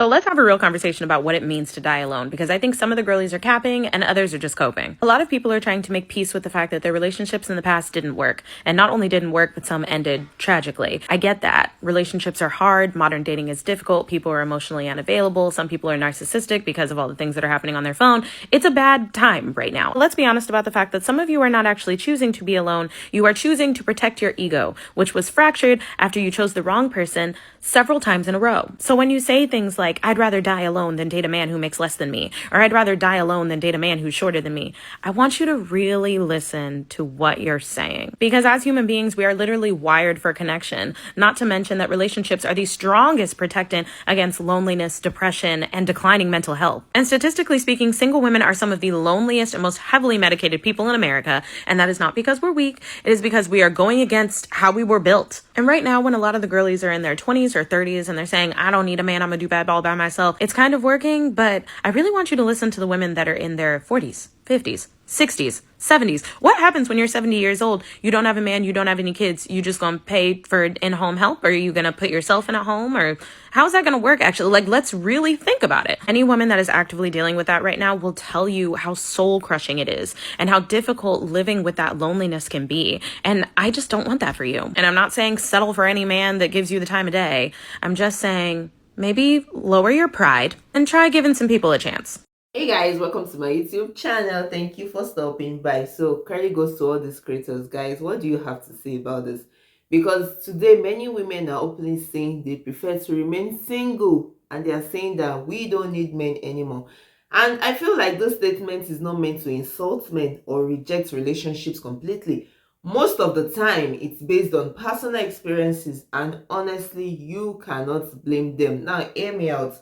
So let's have a real conversation about what it means to die alone, because I think some of the girlies are capping and others are just coping. A lot of people are trying to make peace with the fact that their relationships in the past didn't work. And not only didn't work, but some ended tragically. I get that. Relationships are hard. Modern dating is difficult. People are emotionally unavailable. Some people are narcissistic because of all the things that are happening on their phone. It's a bad time right now. Let's be honest about the fact that some of you are not actually choosing to be alone. You are choosing to protect your ego, which was fractured after you chose the wrong person several times in a row. So when you say things like, I'd rather die alone than date a man who makes less than me, or I'd rather die alone than date a man who's shorter than me, I want you to really listen to what you're saying. Because as human beings, we are literally wired for connection, not to mention that relationships are the strongest protectant against loneliness, depression, and declining mental health. And statistically speaking, single women are some of the loneliest and most heavily medicated people in America, and that is not because we're weak, it is because we are going against how we were built. And right now, when a lot of the girlies are in their 20s or 30s and they're saying, I don't need a man, I'm gonna do bad all by myself, it's kind of working, but I really want you to listen to the women that are in their 40s, 50s, 60s, 70s. What happens when you're 70 years old? You don't have a man, you don't have any kids, you just gonna pay for in-home help? Or are you gonna put yourself in a home? Or how's that gonna work actually? Like, let's really think about it. Any woman that is actively dealing with that right now will tell you how soul-crushing it is and how difficult living with that loneliness can be. And I just don't want that for you. And I'm not saying settle for any man that gives you the time of day. I'm just saying maybe lower your pride and try giving some people a chance. Hey guys, welcome to my YouTube channel. Thank you for stopping by. So credit goes to all these creators. Guys, what do you have to say about this? Because today many women are openly saying they prefer to remain single, and they are saying that we don't need men anymore. And I feel like this statement is not meant to insult men or reject relationships completely. Most of the time it's based on personal experiences, and honestly you cannot blame them. Now hear me out.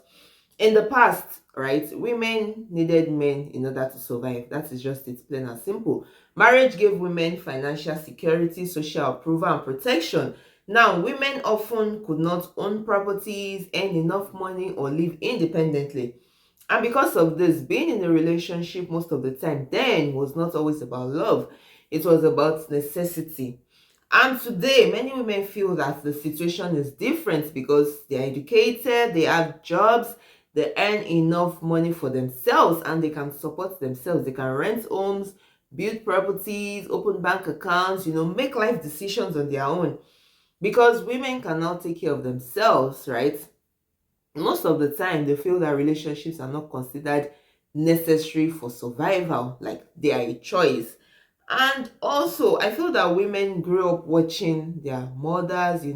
In the past, right, women needed men in order to survive. That is just it, plain and simple. Marriage gave women financial security, social approval, and protection. Now, women often could not own properties, earn enough money, or live independently. And because of this, being in a relationship most of the time then was not always about love. It was about necessity. And today, many women feel that the situation is different because they're educated, they have jobs, they earn enough money for themselves, and they can support themselves. They can rent homes, build properties, open bank accounts, make life decisions on their own. Because women can now take care of themselves, right? Most of the time they feel that relationships are not considered necessary for survival, like they are a choice. And also I feel that women grew up watching their mothers,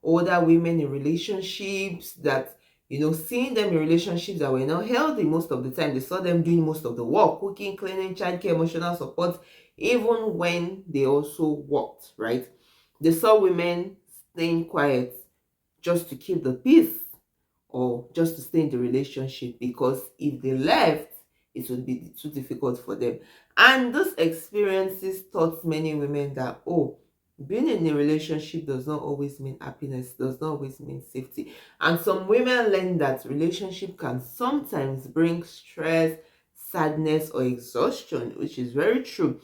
older women in relationships, that seeing them in relationships that were not healthy. Most of the time they saw them doing most of the work, cooking, cleaning, childcare, emotional support, even when they also worked, right? They saw women staying quiet just to keep the peace, or just to stay in the relationship, because if they left, it would be too difficult for them. And those experiences taught many women that, oh, being in a relationship does not always mean happiness, does not always mean safety. And some women learn that relationship can sometimes bring stress, sadness, or exhaustion, which is very true.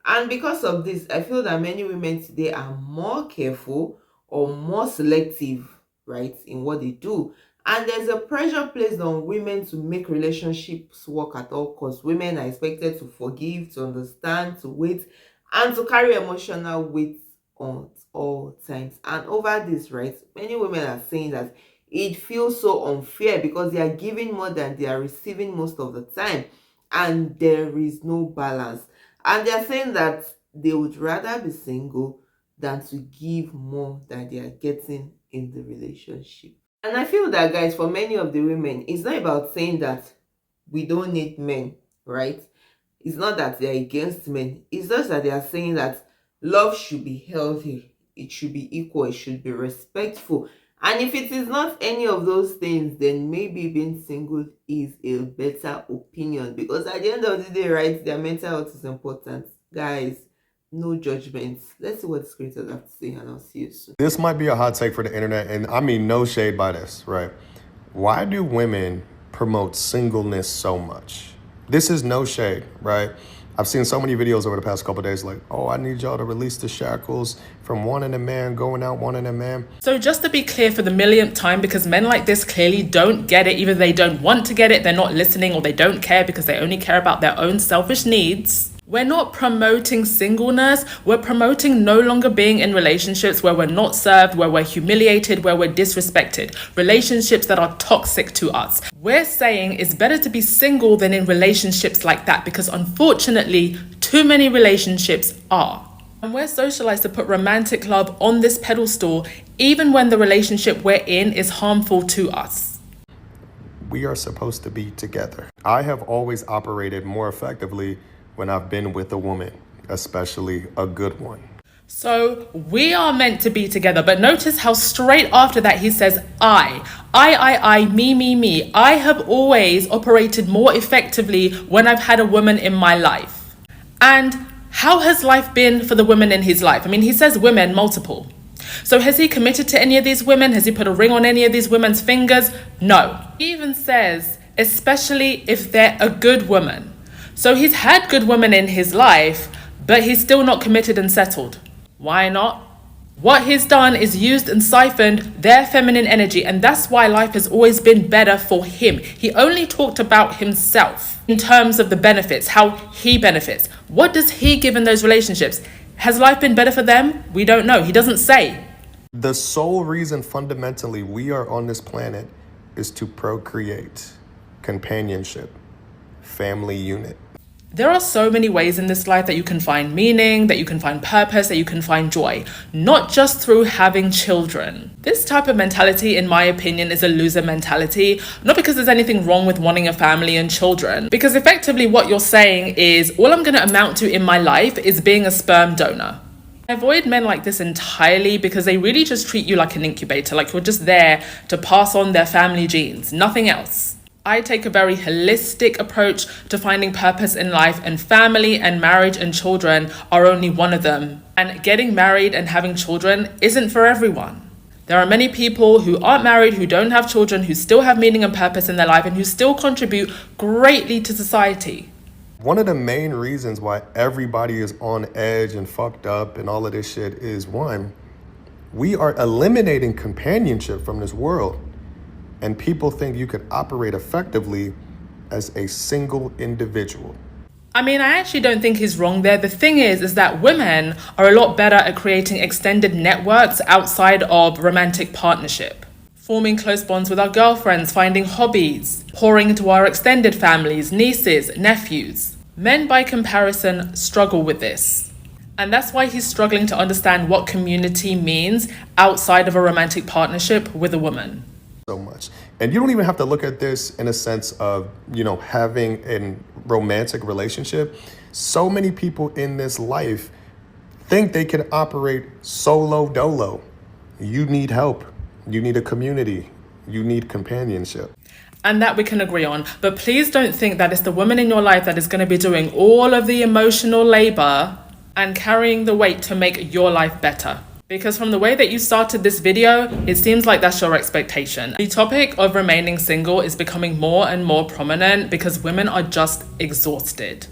And because of this, I feel that many women today are more careful or more selective, right, in what they do. And there's a pressure placed on women to make relationships work at all costs. Women are expected to forgive, to understand, to wait, and to carry emotional weight on all times. And over this, right, many women are saying that it feels so unfair because they are giving more than they are receiving most of the time, and there is no balance. And they're saying that they would rather be single than to give more than they are getting in the relationship. And I feel that, guys, for many of the women, it's not about saying that we don't need men, right? It's not that they're against men. It's just that they are saying that love should be healthy, it should be equal, it should be respectful. And if it is not any of those things, then maybe being single is a better opinion. Because at the end of the day, right, their mental health is important. Guys, no judgments. Let's see what the creators have to say, and I'll see you soon. This might be a hot take for the internet, and I mean no shade by this, right? Why do women promote singleness so much? This is no shade, right? I've seen so many videos over the past couple of days like, oh, I need y'all to release the shackles from wanting a man, going out wanting a man. So just to be clear for the millionth time, because men like this clearly don't get it, either they don't want to get it, they're not listening, or they don't care because they only care about their own selfish needs. We're not promoting singleness. We're promoting no longer being in relationships where we're not served, where we're humiliated, where we're disrespected. Relationships that are toxic to us. We're saying it's better to be single than in relationships like that, because unfortunately, too many relationships are. And we're socialized to put romantic love on this pedestal, even when the relationship we're in is harmful to us. We are supposed to be together. I have always operated more effectively when I've been with a woman, especially a good one. So we are meant to be together, but notice how straight after that he says, I, me. I have always operated more effectively when I've had a woman in my life. And how has life been for the women in his life? I mean, he says women, multiple. So has he committed to any of these women? Has he put a ring on any of these women's fingers? No. He even says, especially if they're a good woman. So he's had good women in his life, but he's still not committed and settled. Why not? What he's done is used and siphoned their feminine energy, and that's why life has always been better for him. He only talked about himself in terms of the benefits, how he benefits. What does he give in those relationships? Has life been better for them? We don't know. He doesn't say. The sole reason fundamentally we are on this planet is to procreate, companionship, family unit. There are so many ways in this life that you can find meaning, that you can find purpose, that you can find joy, not just through having children. This type of mentality, in my opinion, is a loser mentality, not because there's anything wrong with wanting a family and children, because effectively what you're saying is, all I'm going to amount to in my life is being a sperm donor. I avoid men like this entirely because they really just treat you like an incubator, like you're just there to pass on their family genes, nothing else. I take a very holistic approach to finding purpose in life, and family and marriage and children are only one of them. And getting married and having children isn't for everyone. There are many people who aren't married, who don't have children, who still have meaning and purpose in their life, and who still contribute greatly to society. One of the main reasons why everybody is on edge and fucked up and all of this shit is, one, we are eliminating companionship from this world. And people think you could operate effectively as a single individual. I mean, I actually don't think he's wrong there. The thing is that women are a lot better at creating extended networks outside of romantic partnership. Forming close bonds with our girlfriends, finding hobbies, pouring into our extended families, nieces, nephews. Men, by comparison, struggle with this. And that's why he's struggling to understand what community means outside of a romantic partnership with a woman. So much. And you don't even have to look at this in a sense of, having a romantic relationship. So many people in this life think they can operate solo dolo. You need help. You need a community. You need companionship. And that we can agree on. But please don't think that it's the woman in your life that is going to be doing all of the emotional labor and carrying the weight to make your life better. Because from the way that you started this video, it seems like that's your expectation. The topic of remaining single is becoming more and more prominent because women are just exhausted.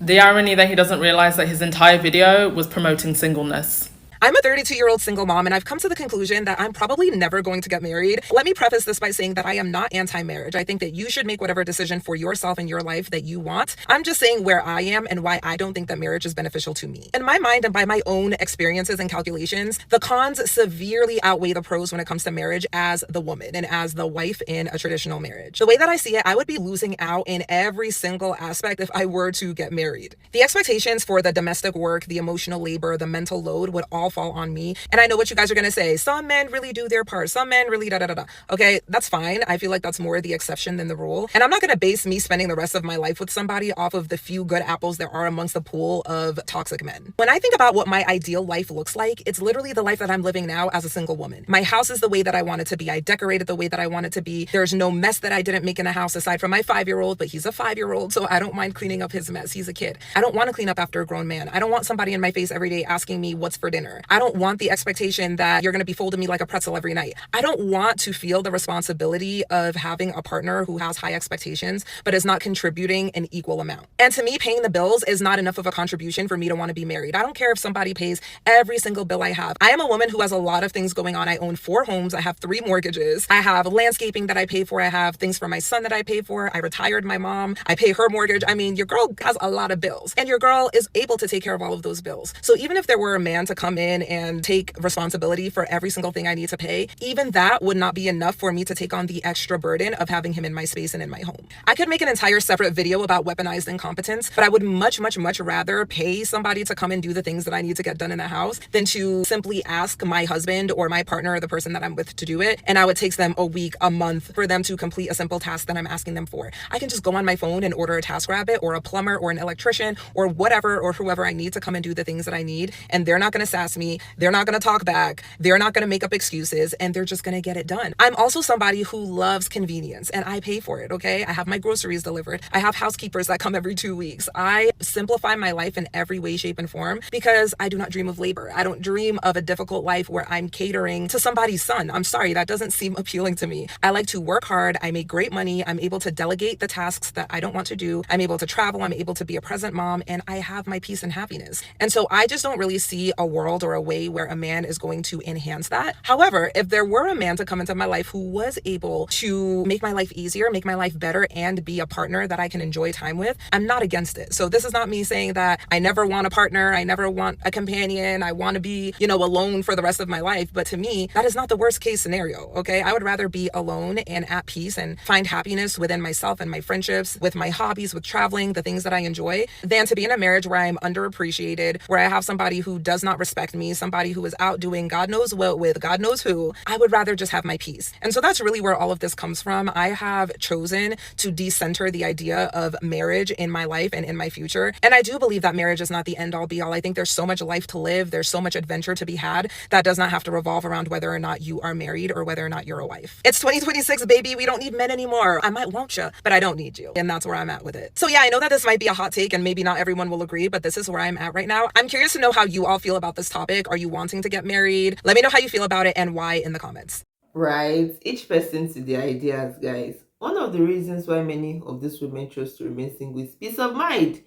The irony that he doesn't realize that his entire video was promoting singleness. I'm a 32-year-old single mom, and I've come to the conclusion that I'm probably never going to get married. Let me preface this by saying that I am not anti-marriage. I think that you should make whatever decision for yourself and your life that you want. I'm just saying where I am and why I don't think that marriage is beneficial to me. In my mind and by my own experiences and calculations, the cons severely outweigh the pros when it comes to marriage as the woman and as the wife in a traditional marriage. The way that I see it, I would be losing out in every single aspect if I were to get married. The expectations for the domestic work, the emotional labor, the mental load would all fall on me. And I know what you guys are going to say. Some men really do their part. Some men really da-da-da-da. Okay, that's fine. I feel like that's more the exception than the rule. And I'm not going to base me spending the rest of my life with somebody off of the few good apples there are amongst the pool of toxic men. When I think about what my ideal life looks like, it's literally the life that I'm living now as a single woman. My house is the way that I want it to be. I decorated the way that I want it to be. There's no mess that I didn't make in the house aside from my 5-year-old, but he's a 5-year-old, so I don't mind cleaning up his mess. He's a kid. I don't want to clean up after a grown man. I don't want somebody in my face every day asking me what's for dinner. I don't want the expectation that you're going to be folding me like a pretzel every night. I don't want to feel the responsibility of having a partner who has high expectations, but is not contributing an equal amount. And to me, paying the bills is not enough of a contribution for me to want to be married. I don't care if somebody pays every single bill I have. I am a woman who has a lot of things going on. I own 4 homes. I have 3 mortgages. I have landscaping that I pay for. I have things for my son that I pay for. I retired my mom. I pay her mortgage. I mean, your girl has a lot of bills, and your girl is able to take care of all of those bills. So even if there were a man to come in and take responsibility for every single thing I need to pay, even that would not be enough for me to take on the extra burden of having him in my space and in my home. I could make an entire separate video about weaponized incompetence, but I would much rather pay somebody to come and do the things that I need to get done in the house than to simply ask my husband or my partner or the person that I'm with to do it. And now it takes them a week, a month for them to complete a simple task that I'm asking them for. I can just go on my phone and order a TaskRabbit or a plumber or an electrician or whatever or whoever I need to come and do the things that I need. And they're not going to sass me. They're not going to talk back. They're not going to make up excuses, and they're just going to get it done. I'm also somebody who loves convenience, and I pay for it. Okay. I have my groceries delivered. I have housekeepers that come every 2 weeks. I simplify my life in every way, shape, and form because I do not dream of labor. I don't dream of a difficult life where I'm catering to somebody's son. I'm sorry, that doesn't seem appealing to me. I like to work hard. I make great money. I'm able to delegate the tasks that I don't want to do. I'm able to travel. I'm able to be a present mom, and I have my peace and happiness. And so I just don't really see a world or a way where a man is going to enhance that. However, if there were a man to come into my life who was able to make my life easier, make my life better, and be a partner that I can enjoy time with, I'm not against it. So this is not me saying that I never want a partner, I never want a companion, I want to be, alone for the rest of my life. But to me, that is not the worst case scenario, okay? I would rather be alone and at peace and find happiness within myself and my friendships, with my hobbies, with traveling, the things that I enjoy, than to be in a marriage where I'm underappreciated, where I have somebody who does not respect me, somebody who is out doing God knows what with God knows who. I would rather just have my peace. And so that's really where all of this comes from. I have chosen to decenter the idea of marriage in my life and in my future. And I do believe that marriage is not the end all be all. I think there's so much life to live. There's so much adventure to be had that does not have to revolve around whether or not you are married or whether or not you're a wife. It's 2026, baby. We don't need men anymore. I might want you, but I don't need you. And that's where I'm at with it. So yeah, I know that this might be a hot take and maybe not everyone will agree, but this is where I'm at right now. I'm curious to know how you all feel about this topic. Are you wanting to get married? Let me know how you feel about it and why in the comments. Right, each person to their ideas, guys. One of the reasons why many of these women chose to remain single is peace of mind.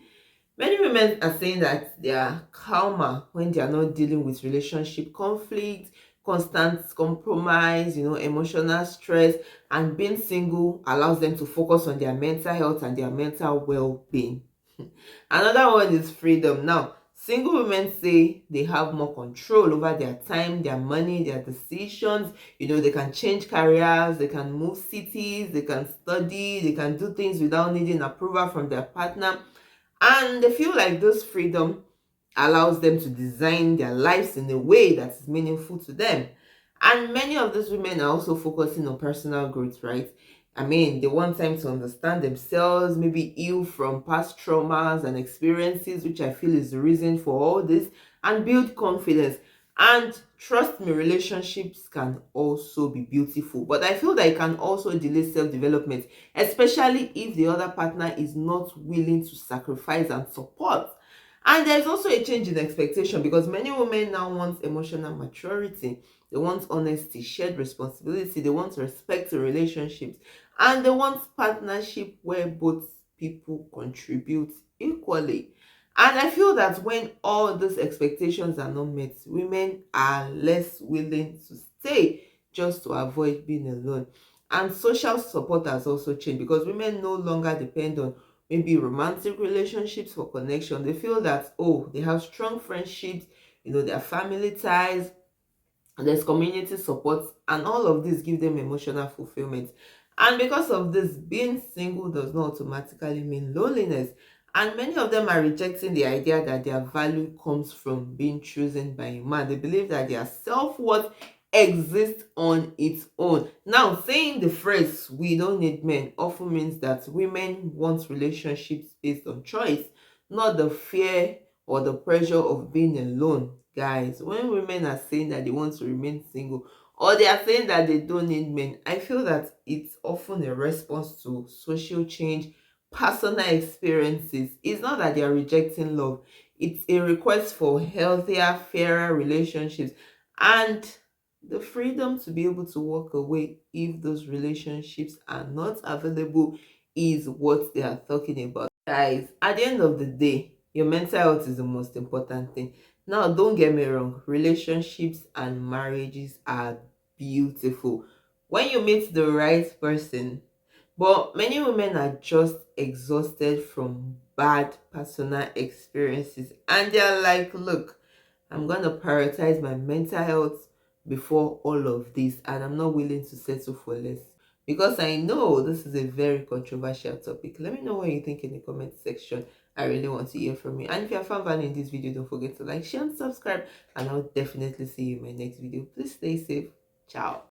Many women are saying that they are calmer when they are not dealing with relationship conflict, constant compromise, emotional stress, and being single allows them to focus on their mental health and their mental well-being. Another one is freedom. Now, single women say they have more control over their time, their money, their decisions. They can change careers, they can move cities, they can study, they can do things without needing approval from their partner. And they feel like this freedom allows them to design their lives in a way that is meaningful to them. And many of these women are also focusing on personal growth, right? I mean, they want time to understand themselves, maybe heal from past traumas and experiences, which I feel is the reason for all this, and build confidence. And trust me, relationships can also be beautiful, but I feel that it can also delay self-development, especially if the other partner is not willing to sacrifice and support. And there's also a change in expectation because many women now want emotional maturity. They want honesty, shared responsibility. They want respect in relationships. And they want partnership where both people contribute equally. And I feel that when all these expectations are not met, women are less willing to stay just to avoid being alone. And social support has also changed because women no longer depend on maybe romantic relationships for connection. They feel that, oh, they have strong friendships, their family ties, there's community support, and all of this give them emotional fulfillment. And because of this, being single does not automatically mean loneliness. And many of them are rejecting the idea that their value comes from being chosen by a man. They believe that their self-worth exists on its own. Now, saying the phrase "we don't need men" often means that women want relationships based on choice, not the fear or the pressure of being alone. Guys, when women are saying that they want to remain single or they are saying that they don't need men, I feel that it's often a response to social change, personal experiences. It's not that they are rejecting love. It's a request for healthier, fairer relationships and the freedom to be able to walk away if those relationships are not available is what they are talking about. Guys, at the end of the day, your mental health is the most important thing. Now, don't get me wrong, relationships and marriages are beautiful when you meet the right person. But many women are just exhausted from bad personal experiences and they're like, look, I'm going to prioritize my mental health before all of this, and I'm not willing to settle for less. Because I know this is a very controversial topic. Let me know what you think in the comment section. I really want to hear from you. And if you have found value in this video, don't forget to like, share, and subscribe. And I'll definitely see you in my next video. Please stay safe. Ciao.